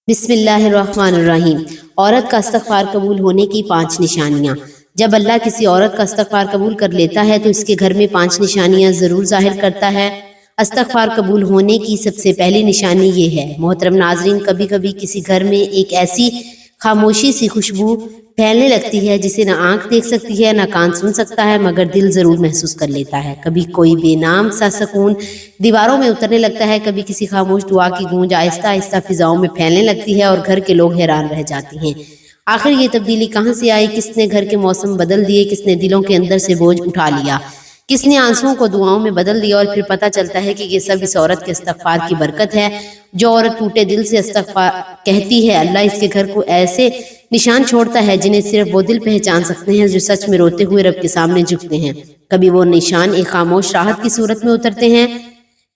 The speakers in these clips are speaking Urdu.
بسم اللہ الرحمن الرحیم۔ عورت کا استغفار قبول ہونے کی 5 نشانیاں۔ جب اللہ کسی عورت کا استغفار قبول کر لیتا ہے تو اس کے گھر میں 5 نشانیاں ضرور ظاہر کرتا ہے۔ استغفار قبول ہونے کی سب سے پہلی نشانی یہ ہے، محترم ناظرین، کبھی کبھی کسی گھر میں ایک ایسی خاموشی سی خوشبو پھیلنے لگتی ہے جسے نہ آنکھ دیکھ سکتی ہے نہ کان سن سکتا ہے، مگر دل ضرور محسوس کر لیتا ہے۔ کبھی کوئی بے نام سا سکون دیواروں میں اترنے لگتا ہے، کبھی کسی خاموش دعا کی گونج آہستہ آہستہ فضاؤں میں پھیلنے لگتی ہے اور گھر کے لوگ حیران رہ جاتے ہیں۔ آخر یہ تبدیلی کہاں سے آئی؟ کس نے گھر کے موسم بدل دیے؟ کس نے دلوں کے اندر سے بوجھ اٹھا لیا؟ کس نے آنسوؤں کو دعاؤں میں بدل دیا؟ اور پھر پتہ چلتا ہے کہ یہ سب اس عورت کے استغفار کی برکت ہے۔ جو عورت ٹوٹے دل سے استغفار کہتی ہے، اللہ اس کے گھر کو ایسے نشان چھوڑتا ہے جنہیں صرف وہ دل پہچان سکتے ہیں جو سچ میں روتے ہوئے رب کے سامنے جھکتے ہیں۔ کبھی وہ نشان ایک خاموش راحت کی صورت میں اترتے ہیں،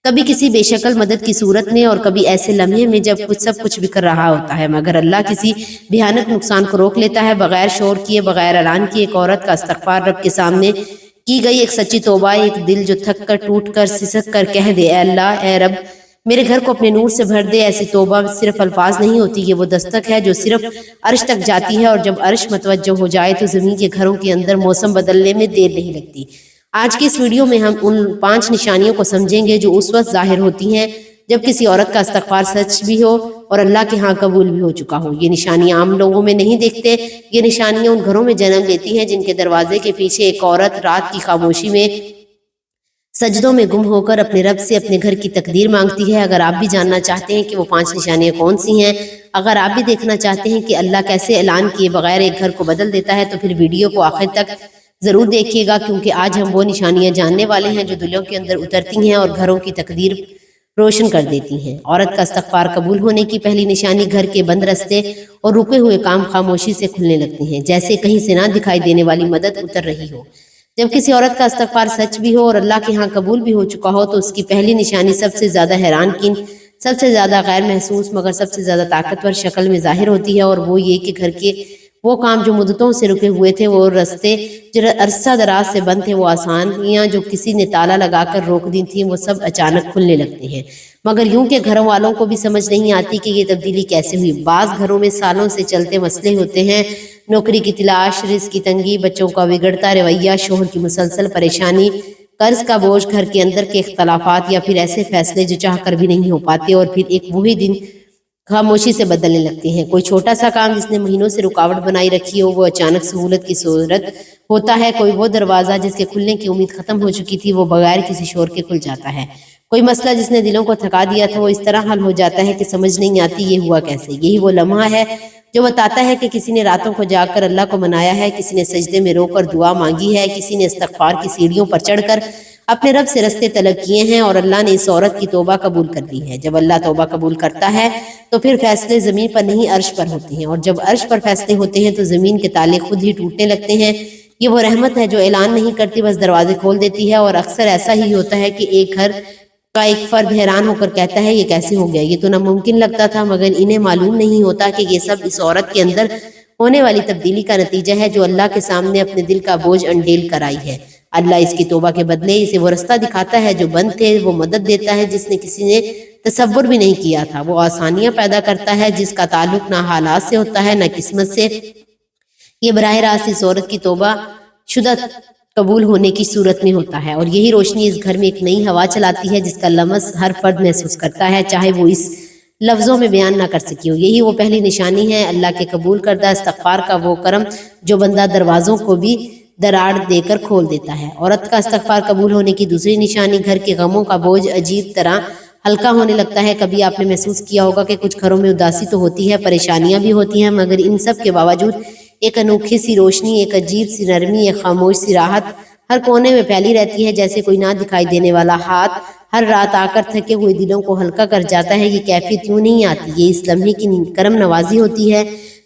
کبھی کسی بے شکل مدد کی صورت میں، اور کبھی ایسے لمحے میں جب سب کچھ بکھر رہا ہوتا ہے مگر اللہ کسی بھیانک نقصان کو روک لیتا ہے۔ بغیر شور کیے، بغیر اعلان کیے، ایک عورت کا استغفار رب کے سامنے کی گئی ایک سچی توبہ، ایک دل جو تھک کر، ٹوٹ کر، سسک کر کہہ دے، اے اللہ، اے رب، میرے گھر کو اپنے نور سے بھر دے۔ ایسی توبہ صرف الفاظ نہیں ہوتی، یہ وہ دستک ہے جو صرف عرش تک جاتی ہے، اور جب عرش متوجہ ہو جائے تو زمین کے گھروں کے اندر موسم بدلنے میں دیر نہیں لگتی۔ آج کی اس ویڈیو میں ہم ان 5 نشانیوں کو سمجھیں گے جو اس وقت ظاہر ہوتی ہیں جب کسی عورت کا استغفار سچ بھی ہو اور اللہ کے ہاں قبول بھی ہو چکا ہو۔ یہ نشانیاں عام لوگوں میں نہیں دیکھتے، یہ نشانیاں ان گھروں میں جنم لیتی ہیں جن کے دروازے کے پیچھے ایک عورت رات کی خاموشی میں سجدوں میں گم ہو کر اپنے رب سے اپنے گھر کی تقدیر مانگتی ہے۔ اگر آپ بھی جاننا چاہتے ہیں کہ وہ 5 نشانیاں کون سی ہیں، اگر آپ بھی دیکھنا چاہتے ہیں کہ اللہ کیسے اعلان کیے بغیر ایک گھر کو بدل دیتا ہے، تو پھر ویڈیو کو آخر تک ضرور دیکھیے گا، کیونکہ آج ہم وہ نشانیاں جاننے والے ہیں جو دلوں کے اندر اترتی ہیں اور گھروں کی تقدیر روشن کر دیتی ہیں۔ عورت کا استغفار قبول ہونے کی پہلی نشانی، گھر کے بند رستے اور رکے ہوئے کام خاموشی سے کھلنے لگتے ہیں، جیسے کہیں سے نہ دکھائی دینے والی مدد اتر رہی ہو۔ جب کسی عورت کا استغفار سچ بھی ہو اور اللہ کے ہاں قبول بھی ہو چکا ہو تو اس کی پہلی نشانی سب سے زیادہ حیران کن، سب سے زیادہ غیر محسوس مگر سب سے زیادہ طاقتور شکل میں ظاہر ہوتی ہے، اور وہ یہ کہ گھر کے وہ کام جو مدتوں سے رکے ہوئے تھے، وہ رستے جو عرصہ دراز سے بند تھے، وہ آسانیاں جو کسی نے تالا لگا کر روک دی تھیں، وہ سب اچانک کھلنے لگتے ہیں۔ مگر یوں کہ گھروں والوں کو بھی سمجھ نہیں آتی کہ یہ تبدیلی کیسے ہوئی۔ بعض گھروں میں سالوں سے چلتے مسئلے ہوتے ہیں، نوکری کی تلاش، رزق کی تنگی، بچوں کا بگڑتا رویہ، شوہر کی مسلسل پریشانی، قرض کا بوجھ، گھر کے اندر کے اختلافات، یا پھر ایسے فیصلے جو چاہ کر بھی نہیں ہو پاتے، اور پھر ایک وہی دن خاموشی سے بدلنے لگتے ہیں۔ کوئی چھوٹا سا کام جس نے مہینوں سے رکاوٹ بنائی رکھی ہو، وہ اچانک سہولت کی صورت ہوتا ہے۔ کوئی وہ دروازہ جس کے کھلنے کی امید ختم ہو چکی تھی، وہ بغیر کسی شور کے کھل جاتا ہے۔ کوئی مسئلہ جس نے دلوں کو تھکا دیا تھا، وہ اس طرح حل ہو جاتا ہے کہ سمجھ نہیں آتی یہ ہوا کیسے۔ یہی وہ لمحہ ہے جو بتاتا ہے کہ کسی نے راتوں کو جاگ کر اللہ کو منایا ہے، کسی نے سجدے میں رو کر دعا مانگی ہے، کسی نے استغفار کی سیڑھیوں پر چڑھ کر اپنے رب سے رستے طلب کیے ہیں، اور اللہ نے اس عورت کی توبہ قبول کر لی ہے۔ جب اللہ توبہ قبول کرتا ہے تو پھر فیصلے زمین پر نہیں عرش پر ہوتے ہیں، اور جب عرش پر فیصلے ہوتے ہیں تو زمین کے تالے خود ہی ٹوٹنے لگتے ہیں۔ یہ وہ رحمت ہے جو اعلان نہیں کرتی، بس دروازے کھول دیتی ہے، اور اکثر ایسا ہی ہوتا ہے کہ ایک گھر کا ایک فرد حیران ہو کر کہتا ہے، یہ کیسے ہو گیا؟ یہ تو ناممکن لگتا تھا۔ مگر انہیں معلوم نہیں ہوتا کہ یہ سب اس عورت کے اندر ہونے والی تبدیلی کا نتیجہ ہے جو اللہ کے سامنے اپنے دل کا بوجھ انڈیل کر آئی ہے۔ اللہ اس کی توبہ کے بدلے اسے وہ رستہ دکھاتا ہے جو بند تھے، وہ مدد دیتا ہے جس نے کسی نے تصور بھی نہیں کیا تھا، وہ آسانیاں پیدا کرتا ہے جس کا تعلق نہ حالات سے ہوتا ہے نہ قسمت سے۔ یہ براہ راست اس عورت کی توبہ شدہ قبول ہونے کی صورت میں ہوتا ہے، اور یہی روشنی اس گھر میں ایک نئی ہوا چلاتی ہے جس کا لمس ہر فرد محسوس کرتا ہے، چاہے وہ اس لفظوں میں بیان نہ کر سکی ہو۔ یہی وہ پہلی نشانی ہے، اللہ کے قبول کردہ استغفار کا وہ کرم جو بندہ دروازوں کو بھی دراڑ دے کر کھول دیتا ہے۔ عورت کا استغفار قبول ہونے کی دوسری نشانی، گھر کے غموں کا بوجھ عجیب طرح ہلکا ہونے لگتا ہے۔ کبھی آپ نے محسوس کیا ہوگا کہ کچھ گھروں میں اداسی تو ہوتی ہے، پریشانیاں بھی ہوتی ہیں، مگر ان سب کے باوجود ایک انوکھی سی روشنی، ایک عجیب سی نرمی، ایک خاموش سی راحت ہر کونے میں پھیلی رہتی ہے، جیسے کوئی نہ دکھائی دینے والا ہاتھ ہر رات آ کر تھکے ہوئے دلوں کو ہلکا کر جاتا ہے۔ یہ کیفیت یوں نہیں آتی، یہ اس لمحے کی کرم نوازی ہوتی ہے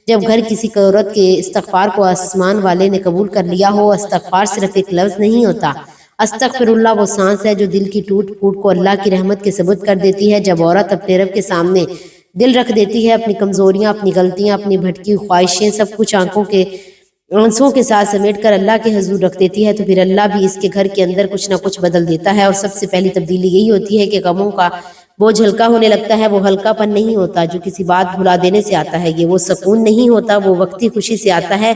جب گھر کسی عورت کے استغفار کو آسمان والے نے قبول کر لیا ہو۔ استغفار صرف ایک لفظ نہیں ہوتا، استغفر اللہ وہ سانس ہے جو دل کی ٹوٹ پھوٹ کو اللہ کی رحمت کے ثبوت کر دیتی ہے۔ جب عورت اپنے رب کے سامنے دل رکھ دیتی ہے، اپنی کمزوریاں، اپنی غلطیاں، اپنی بھٹکی خواہشیں، سب کچھ آنسوں کے ساتھ سمیٹ کر اللہ کے حضور رکھ دیتی ہے، تو پھر اللہ بھی اس کے گھر کے اندر کچھ نہ کچھ بدل دیتا ہے۔ اور سب سے پہلی تبدیلی یہی ہوتی ہے کہ غموں کا بوجھ ہلکا ہونے لگتا ہے۔ وہ ہلکا پن نہیں ہوتا جو کسی بات بھلا دینے سے آتا ہے، یہ وہ سکون نہیں ہوتا وہ وقتی خوشی سے آتا ہے،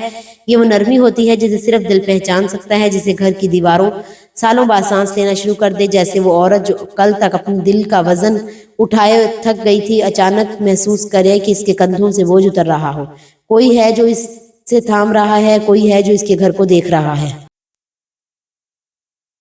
یہ وہ نرمی ہوتی ہے جسے صرف دل پہچان سکتا ہے، جسے گھر کی دیواروں سالوں بعد سانس لینا شروع کر دے۔ جیسے وہ عورت جو کل تک اپنے دل کا وزن اٹھائے تھک گئی تھی، اچانک محسوس کرے کہ اس کے کندھوں سے بوجھ اتر رہا ہو، کوئی ہے جو اس سے تھام رہا ہے، کوئی ہے جو اس کے گھر کو دیکھ رہا ہے۔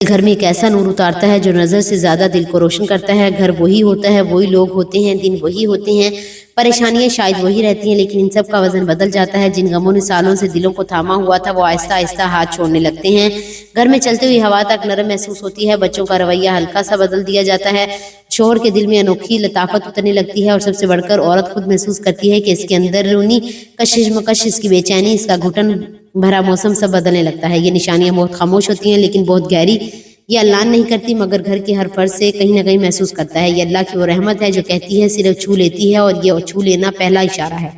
گھر میں ایک ایسا نور اتارتا ہے جو نظر سے زیادہ دل کو روشن کرتا ہے۔ گھر وہی ہوتا ہے، وہی لوگ ہوتے ہیں، دن وہی ہوتے ہیں، پریشانیاں شاید وہی رہتی ہیں، لیکن ان سب کا وزن بدل جاتا ہے۔ جن غموں نے سالوں سے دلوں کو تھاما ہوا تھا وہ آہستہ آہستہ ہاتھ چھوڑنے لگتے ہیں۔ گھر میں چلتے ہوئی ہوا تک نرم محسوس ہوتی ہے، بچوں کا رویہ ہلکا سا بدل دیا جاتا ہے، شوہر کے دل میں انوکھی لطافت اترنے لگتی ہے، اور سب سے بڑھ کر عورت خود محسوس کرتی ہے کہ اس کے اندرونی کشمکش، اس کی بے چینی، اس کا گھٹن بھرا موسم سب بدلنے لگتا ہے۔ یہ نشانیاں بہت خاموش ہوتی ہیں لیکن بہت گہری، یہ اعلان نہیں کرتی مگر گھر کے ہر فرد سے کہیں نہ کہیں محسوس کرتا ہے۔ یہ اللہ کی وہ رحمت ہے جو کہتی ہے صرف چھو لیتی ہے، اور یہ چھو لینا پہلا اشارہ ہے۔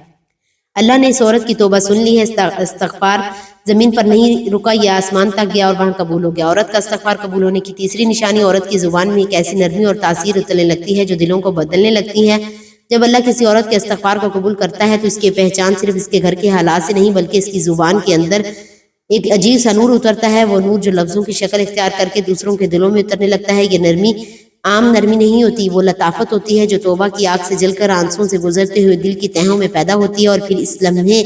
اللہ نے اس عورت کی توبہ سن لی ہے، استغفار زمین پر نہیں رکا، یہ آسمان تک گیا اور وہاں قبول ہو گیا۔ عورت کا استغفار قبول ہونے کی تیسری نشانی، عورت کی زبان میں ایک ایسی نرمی اور تاثیر اترنے لگتی ہے جو دلوں کو بدلنے لگتی ہے۔ جب اللہ کسی عورت کے استغفار کو قبول کرتا ہے تو اس کی پہچان صرف اس کے گھر کے حالات سے نہیں بلکہ اس کی زبان کے اندر ایک عجیب سا نور اترتا ہے، وہ نور جو لفظوں کی شکل اختیار کر کے دوسروں کے دلوں میں اترنے لگتا ہے۔ یہ نرمی عام نرمی نہیں ہوتی، وہ لطافت ہوتی ہے جو توبہ کی آگ سے جل کر آنسوں سے گزرتے ہوئے دل کی تہوں میں پیدا ہوتی ہے، اور پھر اس لمحے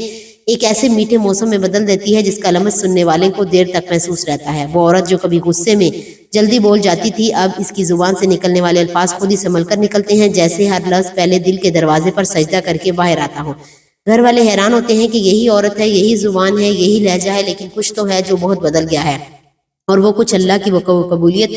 ایک ایسے میٹھے موسم میں بدل دیتی ہے جس کا لمس سننے والے کو دیر تک محسوس رہتا ہے۔ وہ عورت جو کبھی غصے میں جلدی بول جاتی تھی، اب اس کی زبان سے نکلنے والے الفاظ خود ہی سنبھل کر نکلتے ہیں، جیسے ہر لفظ پہلے دل کے دروازے پر سجدہ کر کے باہر آتا ہو۔ گھر والے حیران ہوتے ہیں کہ یہی عورت ہے، یہی زبان ہے، یہی لہجہ ہے، لیکن کچھ تو ہے جو بہت بدل گیا ہے، اور وہ کچھ اللہ کی وہ قبولیت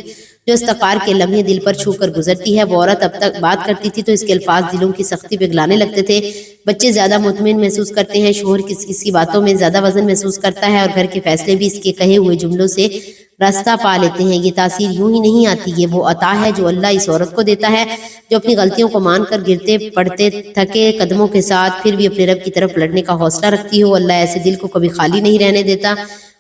جو استغفار کے لمحے دل پر چھو کر گزرتی ہے۔ وہ عورت اب تک بات کرتی تھی تو اس کے الفاظ دلوں کی سختی پگھلانے لگتے تھے، بچے زیادہ مطمئن محسوس کرتے ہیں، شوہر کسی باتوں میں زیادہ وزن محسوس کرتا ہے، اور گھر کے فیصلے بھی اس کے کہے ہوئے جملوں سے راستہ پا لیتے ہیں۔ یہ تاثیر یوں ہی نہیں آتی، یہ وہ عطا ہے جو اللہ اس عورت کو دیتا ہے جو اپنی غلطیوں کو مان کر گرتے پڑتے تھکے قدموں کے ساتھ پھر بھی اپنے رب کی طرف لڑنے کا حوصلہ رکھتی ہو۔ اللہ ایسے دل کو کبھی خالی نہیں رہنے دیتا،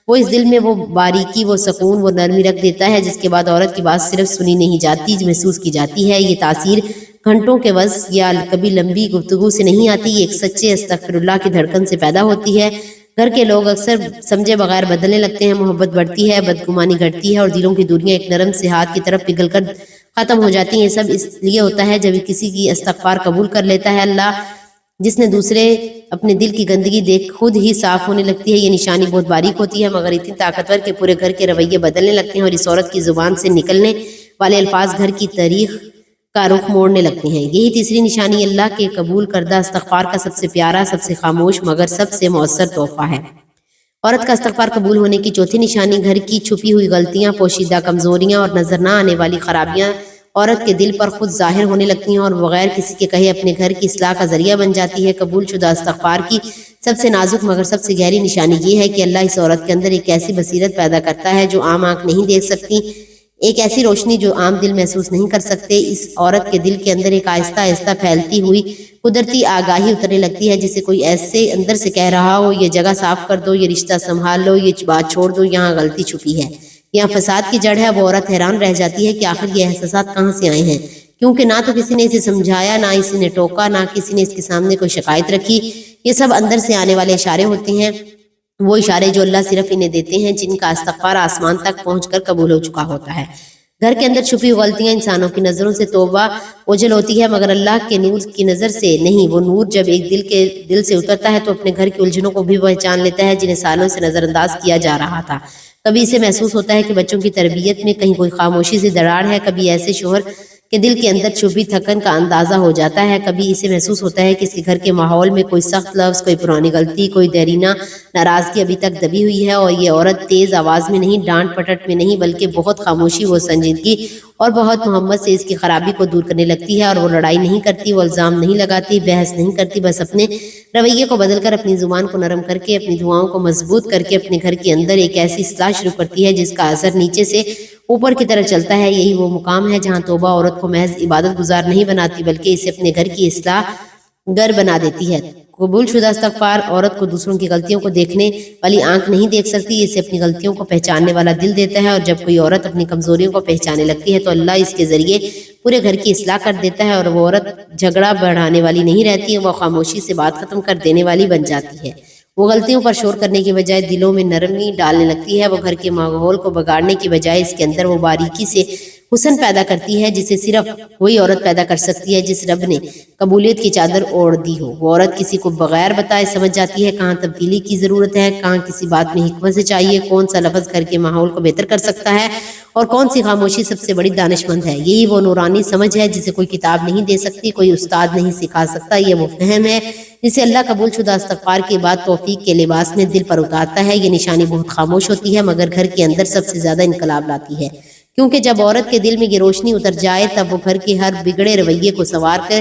وہ اس دل میں وہ باریکی، وہ سکون، وہ نرمی رکھ دیتا ہے جس کے بعد عورت کی بات صرف سنی نہیں جاتی، محسوس کی جاتی ہے۔ یہ تاثیر گھنٹوں کے وز یا کبھی لمبی گفتگو سے نہیں آتی، یہ ایک سچے استغفر اللہ کی دھڑکن سے پیدا ہوتی ہے۔ گھر کے لوگ اکثر سمجھے بغیر بدلنے لگتے ہیں، محبت بڑھتی ہے، بدگمانی گھٹتی ہے، اور دلوں کی دوریاں ایک نرم سے ہاتھ کی طرف پگھل کر ختم ہو جاتی ہیں۔ یہ سب اس لیے ہوتا ہے جب کسی کی استغفار قبول کر لیتا ہے اللہ، جس نے دوسرے اپنے دل کی گندگی دیکھ خود ہی صاف ہونے لگتی ہے۔ یہ نشانی بہت باریک ہوتی ہے مگر اتنی طاقتور کہ پورے گھر کے رویے بدلنے لگتے ہیں، اور اس عورت کی زبان سے نکلنے والے الفاظ گھر کی تاریخ کا رخ موڑنے لگتے ہیں۔ یہی تیسری نشانی اللہ کے قبول کردہ استغفار کا سب سے پیارا، سب سے خاموش مگر سب سے مؤثر تحفہ ہے۔ عورت کا استغفار قبول ہونے کی چوتھی نشانی، گھر کی چھپی ہوئی غلطیاں، پوشیدہ کمزوریاں اور نظر نہ آنے والی خرابیاں عورت کے دل پر خود ظاہر ہونے لگتی ہیں اور بغیر کسی کے کہے اپنے گھر کی اصلاح کا ذریعہ بن جاتی ہے۔ قبول شدہ استغفار کی سب سے نازک مگر سب سے گہری نشانی یہ ہے کہ اللہ اس عورت کے اندر ایک ایسی بصیرت پیدا کرتا ہے جو عام آنکھ نہیں دیکھ سکتی، ایک ایسی روشنی جو عام دل محسوس نہیں کر سکتے۔ اس عورت کے دل کے اندر ایک آہستہ آہستہ پھیلتی ہوئی قدرتی آگاہی اترنے لگتی ہے، جسے کوئی ایسے اندر سے کہہ رہا ہو یہ جگہ صاف کر دو، یہ رشتہ سنبھال لو، یہ بات چھوڑ دو، یہاں غلطی چھپی ہے، یہاں فساد کی جڑ ہے۔ وہ عورت حیران رہ جاتی ہے کہ آخر یہ احساسات کہاں سے آئے ہیں، کیونکہ نہ تو کسی نے اسے سمجھایا، نہ کسی نے ٹوکا، نہ کسی نے اس کے سامنے کوئی شکایت رکھی۔ یہ سب اندر سے آنے والے اشارے ہوتے ہیں، وہ اشارے جو اللہ صرف انہیں دیتے ہیں جن کا استغفار آسمان تک پہنچ کر قبول ہو چکا ہوتا ہے۔ گھر کے اندر چھپی غلطیاں انسانوں کی نظروں سے توبہ اوجھل ہوتی ہے مگر اللہ کے نور کی نظر سے نہیں۔ وہ نور جب ایک دل سے اترتا ہے تو اپنے گھر کی الجھنوں کو بھی پہچان لیتا ہے جنہیں سالوں سے نظر انداز کیا جا رہا تھا۔ کبھی اسے محسوس ہوتا ہے کہ بچوں کی تربیت میں کہیں کوئی خاموشی سے دراڑ ہے، کبھی ایسے شوہر کہ دل کے اندر چھپی تھکن کا اندازہ ہو جاتا ہے، کبھی اسے محسوس ہوتا ہے کہ اس کے گھر کے ماحول میں کوئی سخت لفظ، کوئی پرانی غلطی، کوئی دیرینہ ناراضگی ابھی تک دبی ہوئی ہے، اور یہ عورت تیز آواز میں نہیں، ڈانٹ پٹٹ میں نہیں بلکہ بہت خاموشی و سنجیدگی اور بہت محبت سے اس کی خرابی کو دور کرنے لگتی ہے۔ اور وہ لڑائی نہیں کرتی، وہ الزام نہیں لگاتی، بحث نہیں کرتی، بس اپنے رویے کو بدل کر، اپنی زبان کو نرم کر کے، اپنی دعاؤں کو مضبوط کر کے اپنے گھر کے اندر ایک ایسی اصلاح شروع کرتی ہے جس کا اثر نیچے سے اوپر کی طرف چلتا ہے۔ یہی وہ مقام ہے جہاں توبہ عورت کو محض عبادت گزار نہیں بناتی بلکہ اسے اپنے گھر کی اصلاح گر بنا دیتی ہے۔ قبول شدہ استغفار عورت کو دوسروں کی غلطیوں کو دیکھنے والی آنکھ نہیں دیکھ سکتی، اسے اپنی غلطیوں کو پہچاننے والا دل دیتا ہے، اور جب کوئی عورت اپنی کمزوریوں کو پہچانے لگتی ہے تو اللہ اس کے ذریعے پورے گھر کی اصلاح کر دیتا ہے، اور وہ عورت جھگڑا بڑھانے والی نہیں رہتی ہے، وہ خاموشی سے بات ختم کر دینے والی بن جاتی ہے۔ وہ غلطیوں پر شور کرنے کی بجائے دلوں میں نرمی ڈالنے لگتی ہے، وہ گھر کے ماحول کو بگاڑنے کی بجائے اس کے اندر وہ باریکی سے حسن پیدا کرتی ہے جسے صرف وہی عورت پیدا کر سکتی ہے جس رب نے قبولیت کی چادر اوڑھ دی ہو۔ وہ عورت کسی کو بغیر بتائے سمجھ جاتی ہے کہاں تبدیلی کی ضرورت ہے، کہاں کسی بات میں حکمت سے چاہیے، کون سا لفظ گھر کے ماحول کو بہتر کر سکتا ہے اور کون سی خاموشی سب سے بڑی دانش مند ہے۔ یہی وہ نورانی سمجھ ہے جسے کوئی کتاب نہیں دے سکتی، کوئی استاد نہیں سکھا سکتا، یہ وہ فہم ہے جسے اللہ قبول شدہ استغفار کے بعد توفیق کے لباس میں دل پر اتارتا ہے۔ یہ نشانی بہت خاموش ہوتی ہے مگر گھر کے اندر سب سے زیادہ انقلاب لاتی ہے، کیونکہ جب عورت کے دل میں یہ روشنی اتر جائے تب وہ گھر کے ہر بگڑے رویے کو سنوار کر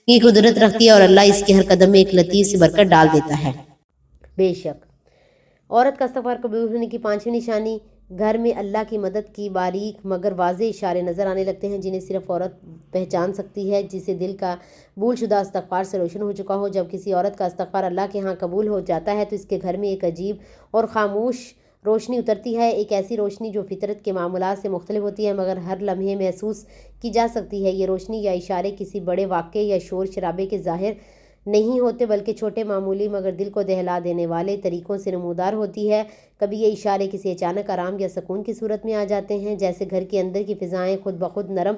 کی قدرت رکھتی ہے، اور اللہ اس کے ہر قدم میں ایک لطیف سی برکت ڈال دیتا ہے۔ بے شک عورت کا استغفار قبول ہونے کی پانچویں نشانی، گھر میں اللہ کی مدد کی باریک مگر واضح اشارے نظر آنے لگتے ہیں جنہیں صرف عورت پہچان سکتی ہے جسے دل کا قبول شدہ استغفار سے روشن ہو چکا ہو۔ جب کسی عورت کا استغفار اللہ کے ہاں قبول ہو جاتا ہے تو اس کے گھر میں ایک عجیب اور خاموش روشنی اترتی ہے، ایک ایسی روشنی جو فطرت کے معمولات سے مختلف ہوتی ہے مگر ہر لمحے محسوس کی جا سکتی ہے۔ یہ روشنی یا اشارے کسی بڑے واقعے یا شور شرابے کے ظاہر نہیں ہوتے بلکہ چھوٹے معمولی مگر دل کو دہلا دینے والے طریقوں سے نمودار ہوتی ہے۔ کبھی یہ اشارے کسی اچانک آرام یا سکون کی صورت میں آ جاتے ہیں، جیسے گھر کے اندر کی فضائیں خود بخود نرم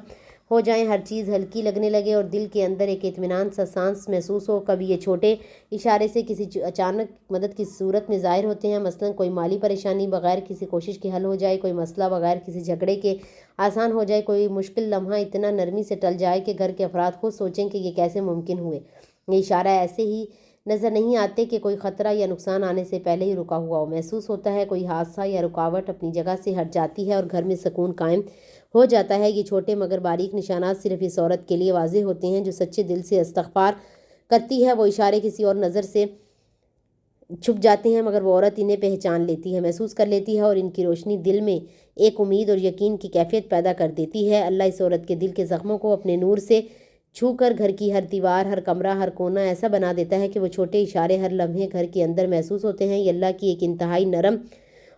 ہو جائیں، ہر چیز ہلکی لگنے لگے اور دل کے اندر ایک اطمینان سا سانس محسوس ہو۔ کبھی یہ چھوٹے اشارے سے کسی اچانک مدد کی صورت میں ظاہر ہوتے ہیں، مثلاً کوئی مالی پریشانی بغیر کسی کوشش کے حل ہو جائے، کوئی مسئلہ بغیر کسی جھگڑے کے آسان ہو جائے، کوئی مشکل لمحہ اتنا نرمی سے ٹل جائے کہ گھر کے افراد خود سوچیں کہ یہ کیسے ممکن ہوئے۔ یہ اشارہ ایسے ہی نظر نہیں آتے کہ کوئی خطرہ یا نقصان آنے سے پہلے ہی رکا ہوا ہو، محسوس ہوتا ہے کوئی حادثہ یا رکاوٹ اپنی جگہ سے ہٹ جاتی ہے اور گھر میں سکون قائم ہو جاتا ہے۔ یہ چھوٹے مگر باریک نشانات صرف اس عورت کے لیے واضح ہوتے ہیں جو سچے دل سے استغفار کرتی ہے۔ وہ اشارے کسی اور نظر سے چھپ جاتے ہیں مگر وہ عورت انہیں پہچان لیتی ہے، محسوس کر لیتی ہے اور ان کی روشنی دل میں ایک امید اور یقین کی کیفیت پیدا کر دیتی ہے۔ اللہ اس عورت کے دل کے زخموں کو اپنے نور سے چھو کر گھر کی ہر دیوار، ہر کمرہ، ہر کونا ایسا بنا دیتا ہے کہ وہ چھوٹے اشارے ہر لمحے گھر کے اندر محسوس ہوتے ہیں۔ یہ اللہ کی ایک انتہائی نرم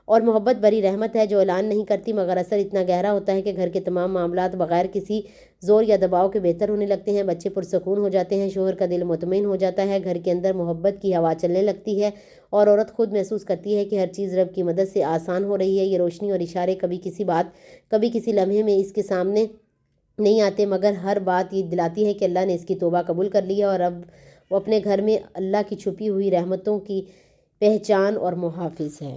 اور محبت بھری رحمت ہے جو اعلان نہیں کرتی مگر اثر اتنا گہرا ہوتا ہے کہ گھر کے تمام معاملات بغیر کسی زور یا دباؤ کے بہتر ہونے لگتے ہیں، بچے پرسکون ہو جاتے ہیں، شوہر کا دل مطمئن ہو جاتا ہے، گھر کے اندر محبت کی ہوا چلنے لگتی ہے اور عورت خود محسوس کرتی ہے کہ ہر چیز رب کی مدد سے آسان ہو رہی ہے۔ یہ روشنی اور اشارے کبھی کسی بات، کبھی کسی لمحے میں اس کے سامنے نہیں آتے مگر ہر بات یہ دلاتی ہے کہ اللہ نے اس کی توبہ قبول کر لی ہے اور اب وہ اپنے گھر میں اللہ کی چھپی ہوئی رحمتوں کی پہچان اور محافظ ہے۔